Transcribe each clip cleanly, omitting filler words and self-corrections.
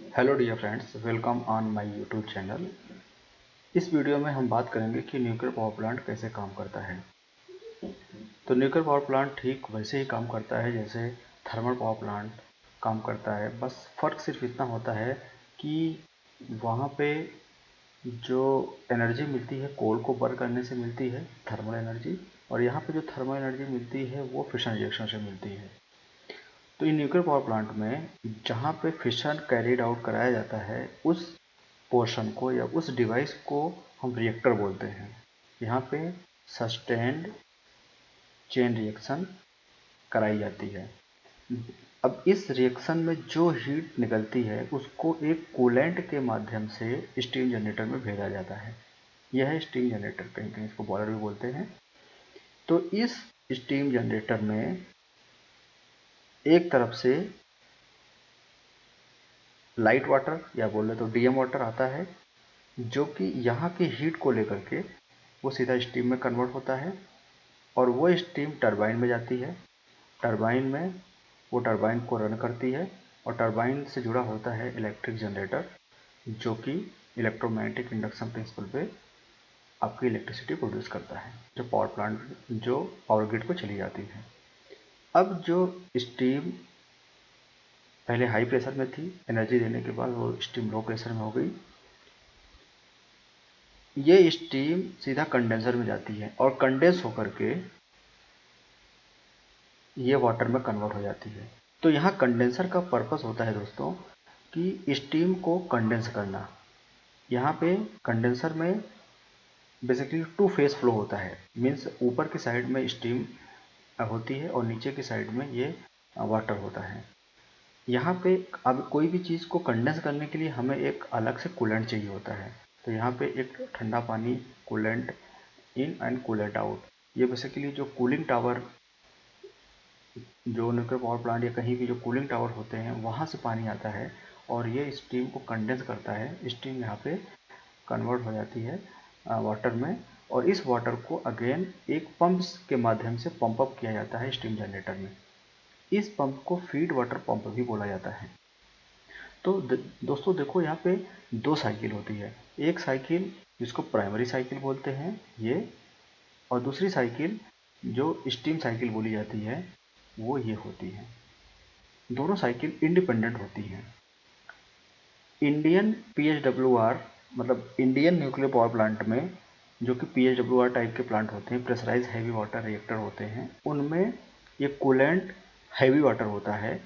Hello dear friends, welcome on my YouTube channel. इस video में हम बात करेंगे कि न्यूक्लियर पावर प्लांट कैसे काम करता है। तो न्यूक्लियर पावर प्लांट ठीक वैसे ही काम करता है जैसे थर्मल पावर प्लांट काम करता है। बस फ़र्क सिर्फ इतना होता है कि वहाँ पे जो एनर्जी मिलती है कोल को बर्न करने से मिलती है थर्मल एनर्जी, और यहाँ पे जो थर्मल एनर्जी मिलती है वो फिशन रिएक्शन से मिलती है। तो इन न्यूक्लियर पावर प्लांट में जहाँ पे फिशन कैरिड आउट कराया जाता है उस पोर्शन को या उस डिवाइस को हम रिएक्टर बोलते हैं। यहाँ पे सस्टेन्ड चेन रिएक्शन कराई जाती है। अब इस रिएक्शन में जो हीट निकलती है उसको एक कूलेंट के माध्यम से स्टीम जनरेटर में भेजा जाता है। यह है स्टीम जनरेटर, कहीं कहीं इसको बॉयलर भी बोलते हैं। तो इस स्टीम जनरेटर में एक तरफ से लाइट वाटर या बोले तो डीएम वाटर आता है, जो कि यहाँ की हीट को लेकर के वो सीधा स्टीम में कन्वर्ट होता है और वो स्टीम टरबाइन में जाती है। टरबाइन में वो टरबाइन को रन करती है और टरबाइन से जुड़ा होता है इलेक्ट्रिक जनरेटर, जो कि इलेक्ट्रोमैग्नेटिक इंडक्शन प्रिंसिपल पे आपकी इलेक्ट्रिसिटी प्रोड्यूस करता है, जो पावर प्लांट जो पावर ग्रिड को चली जाती है। अब जो स्टीम पहले हाई प्रेशर में थी, एनर्जी देने के बाद वो स्टीम लो प्रेशर में हो गई। ये स्टीम सीधा कंडेंसर में जाती है और कंडेंस होकर के ये वाटर में कन्वर्ट हो जाती है। तो यहाँ कंडेंसर का पर्पस होता है दोस्तों कि स्टीम को कंडेंस करना। यहाँ पे कंडेंसर में बेसिकली टू फेज फ्लो होता है, मीन्स ऊपर की साइड में स्टीम होती है और नीचे की साइड में ये वाटर होता है। यहाँ पे अब कोई भी चीज़ को कंडेंस करने के लिए हमें एक अलग से कूलेंट चाहिए होता है। तो यहाँ पे एक ठंडा पानी coolant in and coolant out, ये बेसिकली जो कूलिंग टावर, जो न्यूक्लियर पावर प्लांट या कहीं भी जो कूलिंग टावर होते हैं वहाँ से पानी आता है और ये स्टीम को कंडेंस करता है। स्टीम यहाँ पे कन्वर्ट हो जाती है वाटर में, और इस वाटर को अगेन एक पंप के माध्यम से पंप अप किया जाता है स्टीम जनरेटर में। इस पंप को फीड वाटर पंप भी बोला जाता है। तो दोस्तों देखो, यहाँ पे दो साइकिल होती है। एक साइकिल जिसको प्राइमरी साइकिल बोलते हैं ये, और दूसरी साइकिल जो स्टीम साइकिल बोली जाती है वो ये होती है। दोनों साइकिल इंडिपेंडेंट होती हैं। इंडियन पीएचडब्ल्यूआर मतलब इंडियन न्यूक्लियर पावर प्लांट में, जो कि पीएचडब्ल्यूआर टाइप के प्लांट होते हैं, प्रेशराइज हैवी वाटर रिएक्टर होते हैं, उनमें ये कूलेंट हैवी वाटर होता है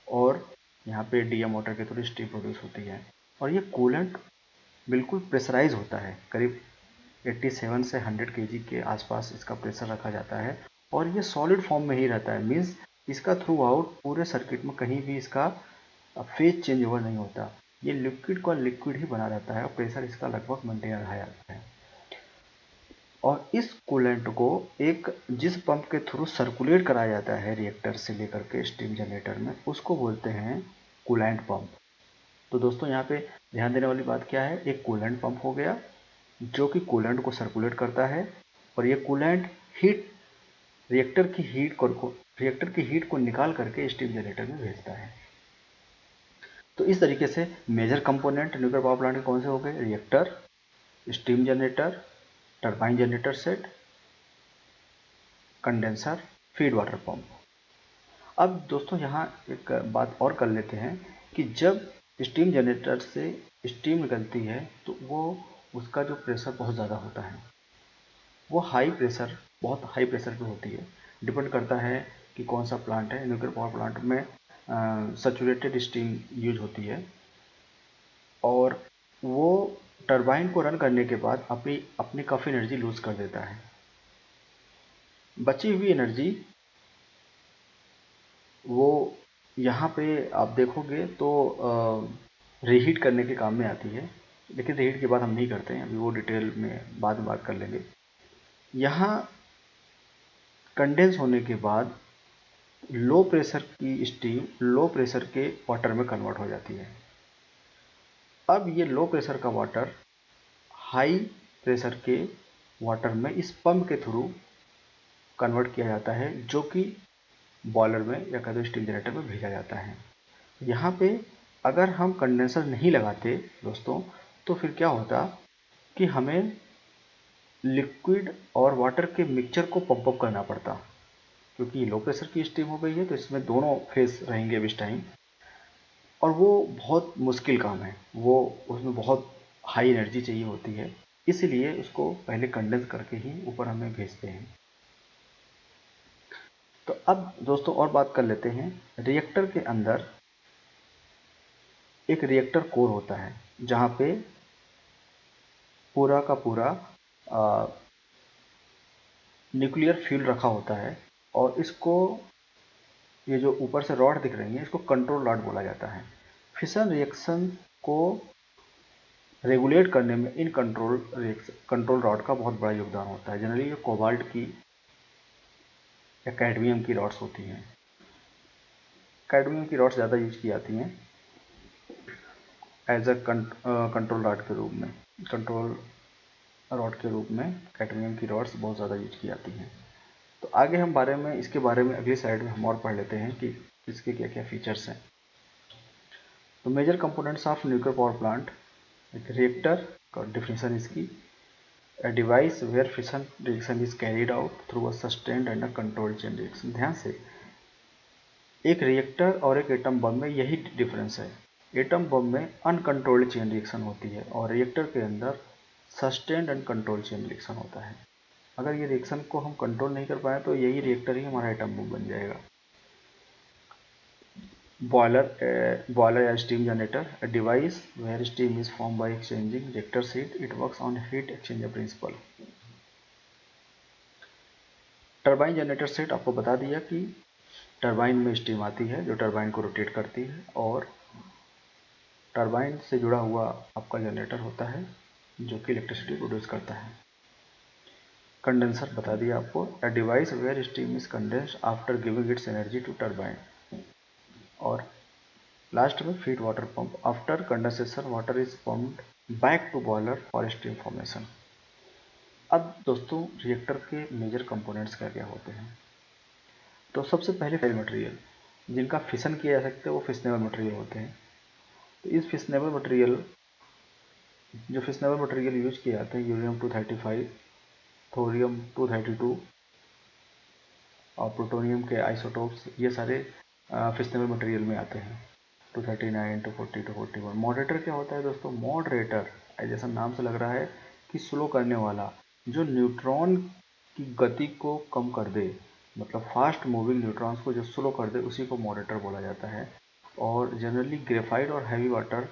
और यहाँ पे डीएम वाटर के थ्रू स्टीम प्रोड्यूस होती है। और ये कूलेंट बिल्कुल प्रेशराइज होता है, करीब 87 से 100 केजी के आसपास इसका प्रेशर रखा जाता है और ये सॉलिड फॉर्म में ही रहता है। मीन्स इसका थ्रू आउट पूरे सर्किट में कहीं भी इसका फेज चेंज ओवर नहीं होता। ये लिक्विड का लिक्विड ही बना रहता है और प्रेशर इसका लगभग मेंटेन रहा जाता है। और इस कूलेंट को एक जिस पंप के थ्रू सर्कुलेट कराया जाता है रिएक्टर से लेकर के स्टीम जनरेटर में, उसको बोलते हैं कूलेंट पंप। तो दोस्तों यहाँ पे ध्यान देने वाली बात क्या है, एक कूलेंट पंप हो गया जो कि कूलेंट को सर्कुलेट करता है और ये कूलेंट हीट रिएक्टर की हीट को निकाल करके स्टीम जनरेटर में भेजता है। तो इस तरीके से major component nuclear power plant के कौन से हो गए, reactor, steam generator, turbine generator set, condenser, feed water pump. अब दोस्तों यहाँ एक बात और कर लेते हैं कि जब स्टीम जनरेटर से स्टीम निकलती है तो वो उसका जो प्रेशर बहुत ज़्यादा होता है, वो बहुत हाई प्रेशर पे होती है। डिपेंड करता है कि कौन सा प्लांट है। न्यूक्लियर पावर प्लांट में सैचुरेटेड स्टीम यूज होती है और वो टरबाइन को रन करने के बाद अपनी अपनी काफ़ी एनर्जी लूज कर देता है। बची हुई एनर्जी वो यहाँ पे आप देखोगे तो रीहीट करने के काम में आती है, लेकिन रीहीट की बात हम नहीं करते हैं अभी, वो डिटेल में बाद में बात कर लेंगे। यहाँ कंडेंस होने के बाद लो प्रेशर की स्टीम लो प्रेशर के वाटर में कन्वर्ट हो जाती है। अब ये लो प्रेशर का वाटर हाई प्रेशर के वाटर में इस पंप के थ्रू कन्वर्ट किया जाता है, जो कि बॉयलर में या कह दो स्टीम जनरेटर में भेजा जाता है। यहाँ पे अगर हम कंडेंसर नहीं लगाते दोस्तों तो फिर क्या होता कि हमें लिक्विड और वाटर के मिक्सचर को पंप अप करना पड़ता, क्योंकि लो प्रेशर की स्टीम हो गई है तो इसमें दोनों फेस रहेंगे अब इस टाइम, और वो बहुत मुश्किल काम है, वो उसमें बहुत हाई एनर्जी चाहिए होती है, इसलिए उसको पहले कंडेंस करके ही ऊपर हमें भेजते हैं। तो अब दोस्तों और बात कर लेते हैं, रिएक्टर के अंदर एक रिएक्टर कोर होता है जहाँ पे पूरा का पूरा न्यूक्लियर फ्यूल रखा होता है, और इसको, ये जो ऊपर से रॉड दिख रही है इसको कंट्रोल रॉड बोला जाता है। फिशन रिएक्शन को रेगुलेट करने में इन कंट्रोल रॉड का बहुत बड़ा योगदान होता है। जनरली ये कोबाल्ट की या कैडमियम की रॉड्स होती हैं, कैडमियम की रॉड्स ज़्यादा यूज की जाती हैं एज अ कंट्रोल रॉड के रूप में, कंट्रोल रॉड के रूप में कैडमियम की रॉड्स बहुत ज़्यादा यूज की जाती हैं। तो आगे हम इसके बारे में अगली स्लाइड में हम और पढ़ लेते हैं कि इसके क्या क्या फीचर्स हैं। तो major components of nuclear power plant, एक रिएक्टर का डिफिनेशन इसकी, a device where fission reaction is carried out through a sustained and a controlled chain reaction। ध्यान से, एक रिएक्टर और एक एटम बम में यही डिफरेंस है। एटम बम में अनकंट्रोल्ड चेन रिएक्शन होती है और रिएक्टर के अंदर sustained and controlled chain reaction होता है। अगर ये रिएक्शन को हम कंट्रोल नहीं कर पाए तो यही रिएक्टर ही हमारा एटम बम बन जाएगा। बॉयलर या steam generator, a device where steam is formed by exchanging reactor's heat, it works on heat exchanger principle। Turbine generator set आपको बता दिया कि टरबाइन में स्टीम आती है जो टरबाइन को रोटेट करती है, और टरबाइन से जुड़ा हुआ आपका जनरेटर होता है जो कि इलेक्ट्रिसिटी प्रोड्यूस करता है। कंडेंसर बता दिया आपको, a device where steam is condensed after giving its energy to turbine. और लास्ट में feed water pump, after condensation water is pumped back to boiler for steam formation. अब दोस्तों रिएक्टर के मेजर कंपोनेंट्स क्या क्या होते हैं। तो सबसे पहले मटेरियल जिनका फिशन किया जा सकता है वो फिशनेबल मटेरियल होते हैं। तो इस फिशनेबल मटेरियल यूज किए जाते हैं, यूरेनियम 235, थोरियम 232 और प्लूटोनियम के आइसोटोप्स, ये सारे फिशनेबल मटेरियल में आते हैं। 239, 240, 241। मॉडरेटर क्या होता है दोस्तों? मॉडरेटर जैसा नाम से लग रहा है कि स्लो करने वाला, जो न्यूट्रॉन की गति को कम कर दे, मतलब फास्ट मूविंग न्यूट्रॉन्स को जो स्लो कर दे उसी को मॉडरेटर बोला जाता है। और जनरली ग्रेफाइट और हैवी वाटर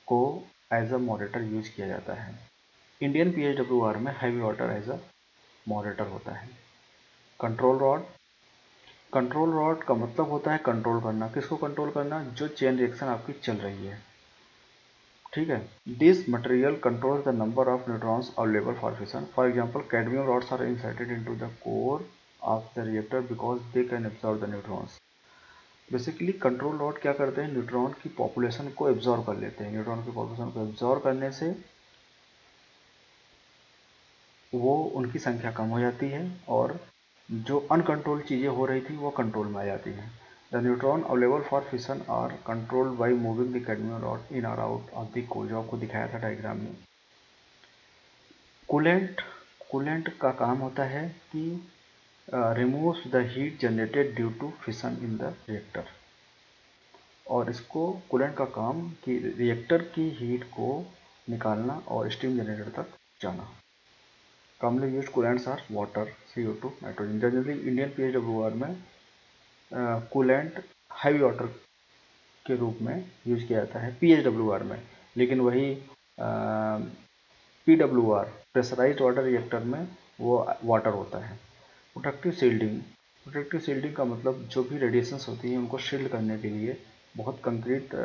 को एज अ मॉडरेटर यूज किया जाता है। इंडियन PHWR में heavy water as a moderator होता है। कंट्रोल रॉड, कंट्रोल रॉड का मतलब होता है कंट्रोल करना। किसको कंट्रोल करना? जो चेन रिएक्शन आपकी चल रही है, ठीक है। This material controls the number of neutrons available for fission. For example cadmium rods are inserted into the core of the reactor because they can absorb the neutrons. Basically control rod क्या करते हैं? Neutron की population को absorb कर लेते हैं। Neutron की population को एब्जॉर्ब करने से वो उनकी संख्या कम हो जाती है और जो अनकंट्रोल चीज़ें हो रही थी वो कंट्रोल में आ जाती हैं। The neutron available for fission are controlled by moving the cadmium rod in और आउट ऑफ द कोर, जो आपको दिखाया था डायग्राम में। कूलेंट, कूलेंट का काम होता है कि removes the heat generated due to fission in the reactor, और इसको कूलेंट का काम कि रिएक्टर की हीट को निकालना और स्टीम जनरेटर तक जाना। Commonly used coolants are water, CO2, nitrogen. Generally Indian PHWR में कूलेंट हैवी वाटर के रूप में यूज किया जाता है PHWR में, लेकिन वही PWR प्रेशराइज्ड वाटर रिएक्टर में वो वाटर होता है। प्रोटेक्टिव शील्डिंग, प्रोटेक्टिव शील्डिंग का मतलब जो भी रेडिएशंस होती हैं उनको शील्ड करने के लिए बहुत कंक्रीट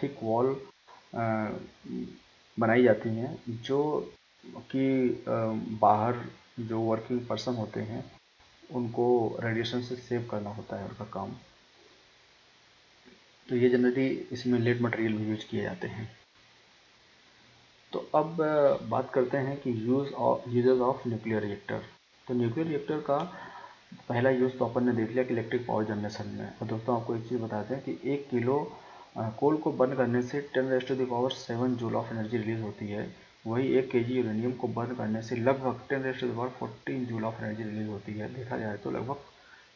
थिक वॉल बनाई जाती हैं, जो कि बाहर जो वर्किंग पर्सन होते हैं उनको रेडिएशन से सेव करना होता है उनका काम। तो ये जनरली इसमें लेड मटेरियल भी यूज किए जाते हैं। तो अब बात करते हैं कि यूजेस ऑफ न्यूक्लियर रिएक्टर। तो न्यूक्लियर रिएक्टर का पहला यूज़ तो अपन ने देख लिया कि इलेक्ट्रिक पावर जनरेशन में। और दोस्तों आपको एक चीज़ बताते हैं कि 1 किलो कोल को बर्न करने से 10⁻⁷ जूल ऑफ एनर्जी रिलीज होती है, वही 1 kg यूरेनियम को बर्न करने से लगभग 10⁻14 जूल ऑफ एनर्जी रिलीज होती है। देखा जाए तो लगभग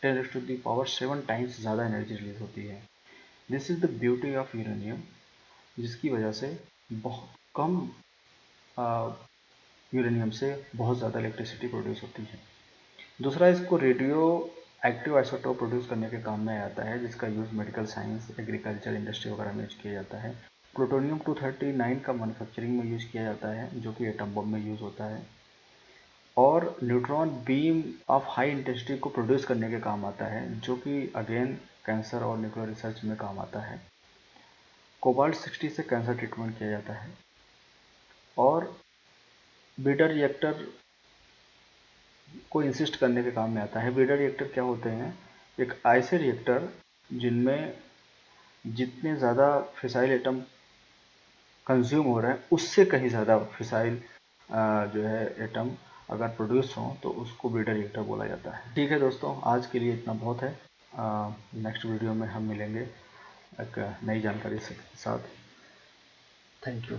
10⁻7 टाइम्स ज़्यादा एनर्जी रिलीज होती है। This is the beauty of uranium, जिसकी वजह से बहुत कम यूरेनियम से बहुत ज़्यादा इलेक्ट्रिसिटी प्रोड्यूस होती है। दूसरा, इसको रेडियो एक्टिव आइसोटोप प्रोड्यूस करने के काम में आता है, जिसका use medical science, agriculture, industry वगैरह में यूज किया जाता है। प्लूटोनियम 239 का मैन्युफैक्चरिंग में यूज़ किया जाता है, जो कि एटम बम में यूज़ होता है, और neutron beam of high intensity को प्रोड्यूस करने के काम आता है, जो कि अगेन कैंसर और न्यूक्लियर रिसर्च में काम आता है। कोबाल्ट 60 से कैंसर ट्रीटमेंट किया जाता है। और ब्रीडर रिएक्टर को इंसिस्ट करने के काम में आता है। ब्रीडर रिएक्टर क्या होते हैं? एक ऐसे रिएक्टर जिनमें जितने ज़्यादा फिसाइल एटम कंज्यूम हो रहे हैं, उससे कहीं ज़्यादा फिसाइल जो है एटम अगर प्रोड्यूस हो तो उसको ब्रीडर रिएक्टर बोला जाता है। ठीक है दोस्तों, आज के लिए इतना बहुत है। नेक्स्ट वीडियो में हम मिलेंगे एक नई जानकारी के साथ। Thank you.